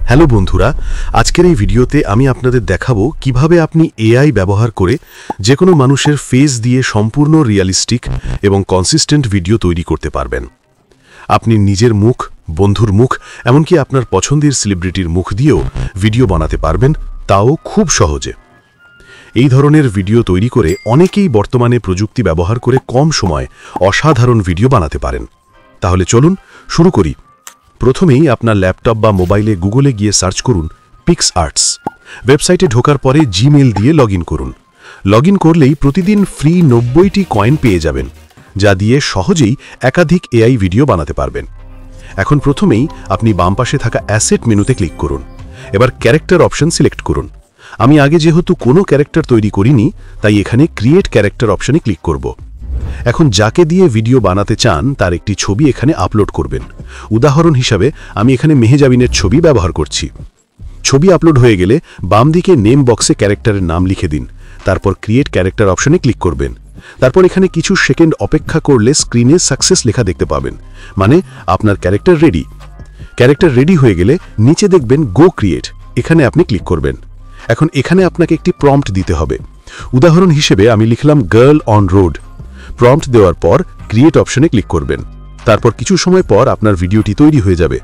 Hello বন্ধুরা, আজকের এই ভিডিওতে আমি আপনাদের দেখাবো কিভাবে আপনি এআই ব্যবহার করে যে কোনো মানুষের ফেস দিয়ে সম্পূর্ণ রিয়ালিস্টিক এবং কনসিস্টেন্ট ভিডিও তৈরি করতে পারবেন। আপনি নিজের মুখ, বন্ধুর মুখ, এমনকি আপনার পছন্দের সেলিব্রিটির মুখ দিয়েও ভিডিও বানাতে পারবেন, তাও খুব সহজে। এই ধরনের ভিডিও তৈরি করে অনেকেই বর্তমানে প্রযুক্তি ব্যবহার করে কম সময়ে অসাধারণ ভিডিও বানাতে পারেন। তাহলে চলুন শুরু করি। প্রথমেই আপনার ল্যাপটপ বা মোবাইলে গুগলে গিয়ে সার্চ করুন পিক্সআর্টস। ওয়েবসাইটে ঢোকার পরে জিমেইল দিয়ে লগইন করুন। লগইন করলেই প্রতিদিন ফ্রি 90টি কয়েন পেয়ে যাবেন, যা দিয়ে সহজেই একাধিক এআই ভিডিও বানাতে পারবেন। এখন প্রথমেই আপনি বাম পাশে থাকা অ্যাসেট মেনুতে ক্লিক করুন। এবার ক্যারেক্টার অপশন সিলেক্ট করুন। আমি আগে যেহেতু কোনো ক্যারেক্টার তৈরি করিনি, তাই এখানে ক্রিয়েট ক্যারেক্টার অপশনে ক্লিক করব। এখন যাকে দিয়ে ভিডিও বানাতে চান তার একটি ছবি এখানে আপলোড করবেন। উদাহরণ হিসাবে আমি এখানে মেহজাবিনের ছবি ব্যবহার করছি। ছবি আপলোড হয়ে গেলে বাম দিকে নেম বক্সে ক্যারেক্টারের নাম লিখে দিন। তারপর ক্রিয়েট ক্যারেক্টার অপশনে ক্লিক করবেন। তারপর এখানে কিছু সেকেন্ড অপেক্ষা করলে স্ক্রিনে সাকসেস লেখা দেখতে পাবেন, মানে আপনার ক্যারেক্টার রেডি। ক্যারেক্টার রেডি হয়ে গেলে নিচে দেখবেন গো ক্রিয়েট, এখানে আপনি ক্লিক করবেন। এখন এখানে আপনাকে একটি প্রম্পট দিতে হবে। উদাহরণ হিসেবে আমি লিখলাম গার্ল অন রোড। প্রম্পট দেওয়ার পর ক্রিয়েট অপশনে ক্লিক করবেন। তারপর কিছু সময় পর আপনার ভিডিওটি তৈরি হয়ে যাবে।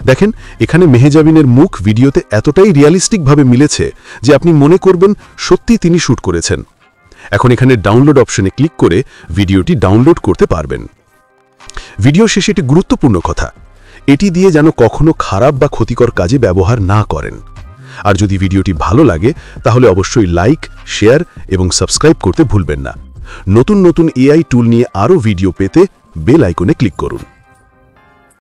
দেখেন, এখানে মেহজাবিনের মুখ ভিডিওতে এতটাই রিয়ালিস্টিকভাবে মিলেছে যে আপনি মনে করবেন সত্যি তিনি শ্যুট করেছেন। এখন এখানে ডাউনলোড অপশনে ক্লিক করে ভিডিওটি ডাউনলোড করতে পারবেন। ভিডিও শেষে একটি গুরুত্বপূর্ণ কথা, এটি দিয়ে যেন কখনো খারাপ বা ক্ষতিকর কাজে ব্যবহার না করেন। আর যদি ভিডিওটি ভালো লাগে তাহলে অবশ্যই লাইক, শেয়ার এবং সাবস্ক্রাইব করতে ভুলবেন না। নতুন নতুন এআই টুল নিয়ে আরও ভিডিও পেতে বেল আইকনে ক্লিক করুন।